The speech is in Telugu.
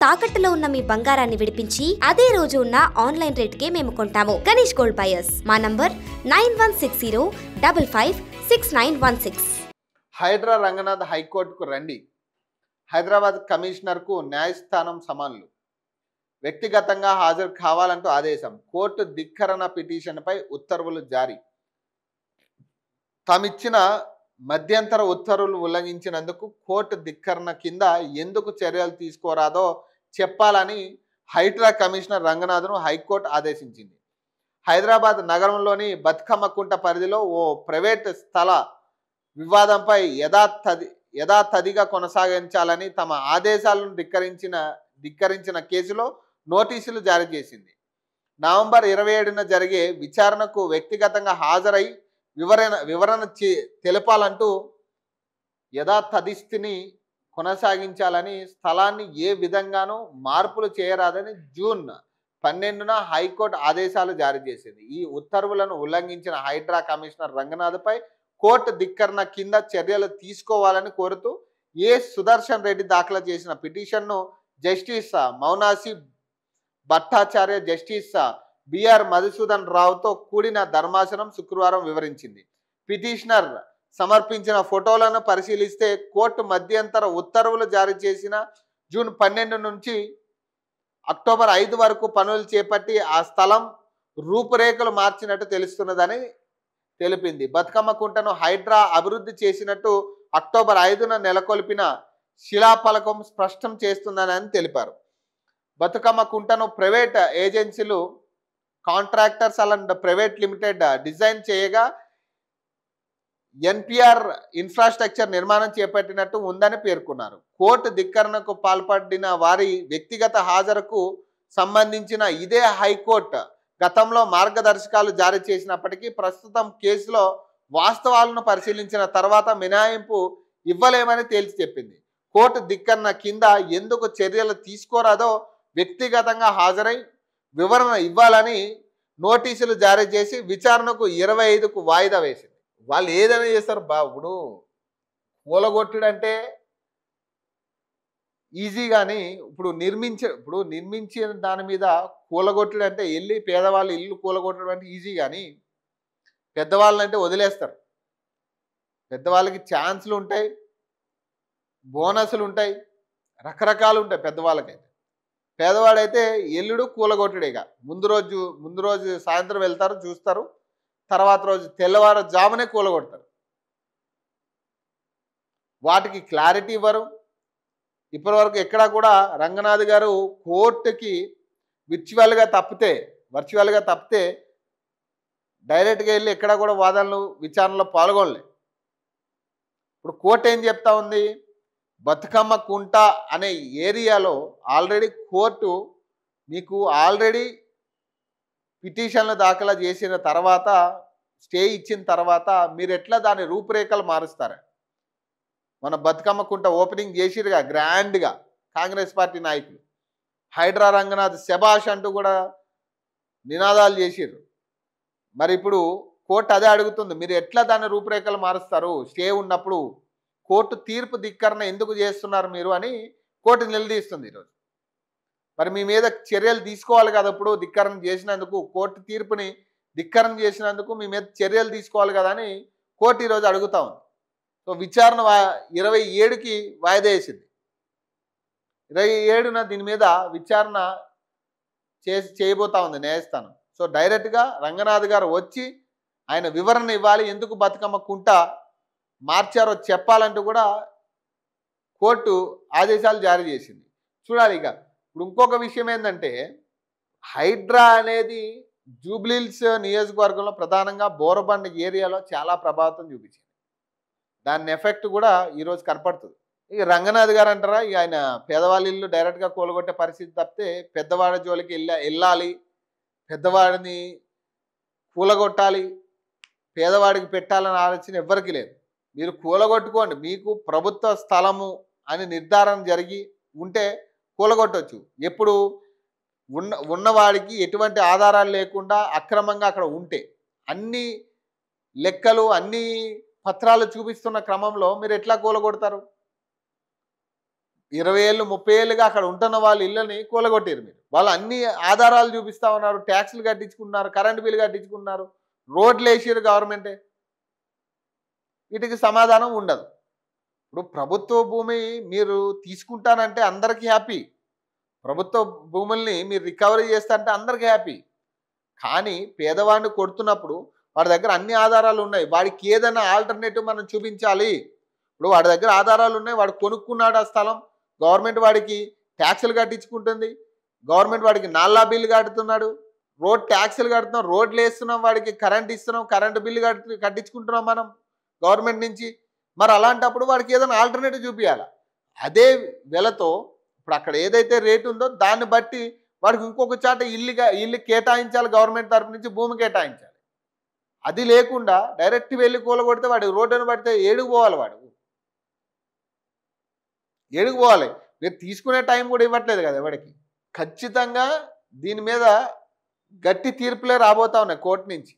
తాకట్టులో ఉన్న మీ బంగారాన్ని విడిపించి అదే రోజు ఉన్న ఆన్లైన్ రేటుకే మేము కొంటాము. Ganesh gold buyers. మా నంబర్ 9160556916. హైడ్రా రంగనాథ్ హైకోర్టుకు రండి. హైదరాబాద్ కమిషనర్కు న్యాయస్థానం సమన్లు. వ్యక్తిగతంగా హాజరు కావాలంటూ ఆదేశం. కోర్టు ధిక్కరణ పిటిషన్పై ఉత్తర్వులు జారీ. తామిచ్చిన మధ్యంతర ఉత్తర్వులు ఉల్లంఘించినందుకు కోర్టు ధిక్కరణ కింద ఎందుకు చర్యలు తీసుకోరాదో చెప్పాలని హైడ్రా కమిషనర్ రంగనాథ్ను హైకోర్టు ఆదేశించింది. హైదరాబాద్ నగరంలోని బతుకమ్మ కుంట పరిధిలో ఓ ప్రైవేట్ స్థల వివాదంపై యథాతథిగా కొనసాగించాలని తమ ఆదేశాలను ధిక్కరించిన కేసులో నోటీసులు జారీ చేసింది. నవంబర్ 27న జరిగే విచారణకు వ్యక్తిగతంగా హాజరై వివరణ తెలపాలంటూ యథాతథిస్థితిని కొనసాగించాలని, స్థలాన్ని ఏ విధంగానూ మార్పులు చేయరాదని జూన్ 12న హైకోర్టు ఆదేశాలు జారీ చేసింది. ఈ ఉత్తర్వులను ఉల్లంఘించిన హైడ్రా కమిషనర్ రంగనాథ్పై కోర్టు ధిక్కరణ కింద చర్యలు తీసుకోవాలని కోరుతూ సుదర్శన్ రెడ్డి దాఖలు చేసిన పిటిషన్ను justice Moushumi Bhattacharya, justice B R Madhusudan రావుతో కూడిన ధర్మాసనం శుక్రవారం వివరించింది. పిటిషనర్ సమర్పించిన ఫోటోలను పరిశీలిస్తే కోర్టు మధ్యంతర ఉత్తర్వులు జారీ చేసిన జూన్ 12 నుంచి అక్టోబర్ 5 వరకు పనులు చేపట్టి ఆ స్థలం రూపురేఖలు మార్చినట్టు తెలుస్తున్నదని తెలిపింది. బతుకమ్మ కుంటను హైడ్రా అభివృద్ధి చేసినట్టు అక్టోబర్ 5న నెలకొల్పిన శిలాఫలకం స్పష్టం చేస్తుందని తెలిపారు. బతుకమ్మ కుంటను ప్రైవేట్ ఏజెన్సీలు, contractors and private limited design చేయగా ఎన్పిఆర్ ఇన్ఫ్రాస్ట్రక్చర్ నిర్మాణం చేపట్టినట్టు ఉందని పేర్కొన్నారు. కోర్టు ధిక్కరణకు పాల్పడిన వారి వ్యక్తిగత హాజరుకు సంబంధించిన ఇదే హైకోర్టు గతంలో మార్గదర్శకాలు జారీ చేసినప్పటికీ ప్రస్తుతం కేసులో వాస్తవాలను పరిశీలించిన తర్వాత మినహాయింపు ఇవ్వలేమని తేల్చి చెప్పింది. కోర్టు ధిక్కరణ కింద ఎందుకు చర్యలు తీసుకోరాదో వ్యక్తిగతంగా హాజరై వివరణ ఇవ్వాలని నోటీసులు జారీ చేసి విచారణకు 25కు వాయిదా వేసింది. వాళ్ళు ఏదైనా చేస్తారు ఇప్పుడు కూలగొట్టుడు అంటే ఈజీ, కానీ ఇప్పుడు నిర్మించిన దాని మీద కూలగొట్టుడు అంటే వెళ్ళి పేదవాళ్ళు ఇల్లు కూలగొట్టడం అంటే ఈజీ, కానీ పెద్దవాళ్ళంటే వదిలేస్తారు. పెద్దవాళ్ళకి ఛాన్సులు ఉంటాయి, బోనస్లు ఉంటాయి, రకరకాలు ఉంటాయి. పెద్దవాళ్ళకైతే పేదవాడైతే ఎల్లుడు కూలగొట్టుడేగా. ముందు రోజు సాయంత్రం వెళ్తారు, చూస్తారు, తర్వాత రోజు తెల్లవారుజామునే కూలగొడతారు. వాటికి క్లారిటీ ఇవ్వరు. ఇప్పటివరకు ఎక్కడా కూడా రంగనాథ్ గారు కోర్టుకి వర్చువల్గా తప్పితే డైరెక్ట్గా వెళ్ళి ఎక్కడా కూడా విచారణలో పాల్గొనలే. ఇప్పుడు కోర్టు ఏం చెప్తా ఉంది, బతుకమ్మ కుంట అనే ఏరియాలో ఆల్రెడీ కోర్టు మీకు పిటిషన్లు దాఖలు చేసిన తర్వాత, స్టే ఇచ్చిన తర్వాత మీరు ఎట్లా దాని రూపురేఖలు మారుస్తారు? మన బతుకమ్మ కుంట ఓపెనింగ్ చేసిరుగా గ్రాండ్గా కాంగ్రెస్ పార్టీ నాయకులు. హైడ్రా రంగనాథ్ శభాష్ అంటూ కూడా నినాదాలు చేసిర్రు. మరి ఇప్పుడు కోర్టు అదే అడుగుతుంది, మీరు ఎట్లా దాని రూపురేఖలు మారుస్తారు? స్టే ఉన్నప్పుడు కోర్టు తీర్పు ధిక్కరణ ఎందుకు చేస్తున్నారు మీరు అని కోర్టు నిలదీస్తుంది ఈరోజు. మరి మీ మీద చర్యలు తీసుకోవాలి కదా, ఇప్పుడు ధిక్కరణ చేసినందుకు, కోర్టు తీర్పుని ధిక్కరణ చేసినందుకు మీ మీద చర్యలు తీసుకోవాలి కదా అని కోర్టు ఈరోజు అడుగుతా ఉంది. సో విచారణ 27కి వాయిదా వేసింది. 27న దీని మీద విచారణ చేయబోతా ఉంది న్యాయస్థానం. సో డైరెక్ట్గా రంగనాథ్ గారు వచ్చి ఆయన వివరణ ఇవ్వాలి, ఎందుకు బతుకమ్మ కుంట మార్చారో చెప్పాలంటూ కూడా కోర్టు ఆదేశాలు జారీ చేసింది. చూడాలి. ఇక ఇప్పుడు ఇంకొక విషయం ఏంటంటే, హైడ్రా అనేది జూబ్లీహిల్స్ నియోజకవర్గంలో ప్రధానంగా బోరబండ ఏరియాలో చాలా ప్రభావితం చూపించింది. దాని ఎఫెక్ట్ కూడా ఈరోజు కనపడుతుంది. ఇక రంగనాథ్ గారు అంటారా, ఇక ఆయన పేదవాళ్ళ ఇల్లు డైరెక్ట్గా కూలగొట్టే పరిస్థితి తప్పితే పెద్దవాడి జోలికి వెళ్ళాలి, పెద్దవాడిని కూలగొట్టాలి, పేదవాడికి పెట్టాలని ఆలోచన ఎవ్వరికి లేదు. మీరు కూలగొట్టుకోండి, మీకు ప్రభుత్వ స్థలము అని నిర్ధారణ జరిగి ఉంటే కూలగొట్టవచ్చు. ఎప్పుడు ఉన్నవాడికి ఎటువంటి ఆధారాలు లేకుండా అక్రమంగా అక్కడ ఉంటే, అన్ని లెక్కలు అన్ని పత్రాలు చూపిస్తున్న క్రమంలో మీరు ఎట్లా కూలగొడతారు? 20 ఏళ్ళు 30 ఏళ్ళుగా అక్కడ ఉంటున్న వాళ్ళ ఇళ్ళని కూలగొట్టారు మీరు. వాళ్ళు అన్ని ఆధారాలు చూపిస్తా ఉన్నారు, ట్యాక్సులు కట్టించుకున్నారు, కరెంటు బిల్లు కట్టించుకున్నారు, రోడ్లు వేసారు గవర్నమెంటే. వీటికి సమాధానం ఉండదు. ఇప్పుడు ప్రభుత్వ భూమి మీరు తీసుకుంటానంటే అందరికీ హ్యాపీ, ప్రభుత్వ భూముల్ని మీరు రికవరీ చేస్తా అంటే అందరికీ హ్యాపీ. కానీ పేదవాడిని కొడుతున్నప్పుడు వాడి దగ్గర అన్ని ఆధారాలు ఉన్నాయి, వాడికి ఏదైనా ఆల్టర్నేటివ్ మనం చూపించాలి. ఇప్పుడు వాడి దగ్గర ఆధారాలు ఉన్నాయి, వాడు కొనుక్కున్నాడు ఆ స్థలం, గవర్నమెంట్ వాడికి ట్యాక్సులు కట్టించుకుంటుంది, గవర్నమెంట్ వాడికి నాలా బిల్లు కడుతున్నాడు, రోడ్ ట్యాక్సులు కడుతున్నాం, రోడ్లు వేస్తున్నాం, వాడికి కరెంట్ ఇస్తున్నాం, కరెంటు బిల్లు కట్టించుకుంటున్నాం మనం గవర్నమెంట్ నుంచి. మరి అలాంటప్పుడు వాడికి ఏదైనా ఆల్టర్నేటివ్ చూపించాలి. అదే వెలతో ఇప్పుడు అక్కడ ఏదైతే రేటు ఉందో దాన్ని బట్టి వాడికి ఇంకొక చాట ఇల్లు కేటాయించాలి, గవర్నమెంట్ తరపు నుంచి భూమి కేటాయించాలి. అది లేకుండా డైరెక్ట్ వెళ్ళి కూలగొడితే వాడు రోడ్డును పడితే ఏడుగు పోవాలి, వాడు ఏడుగు పోవాలి. మీరు తీసుకునే టైం కూడా ఇవ్వట్లేదు కదా వాడికి. ఖచ్చితంగా దీని మీద గట్టి తీర్పులే రాబోతా ఉన్నాయి కోర్టు నుంచి.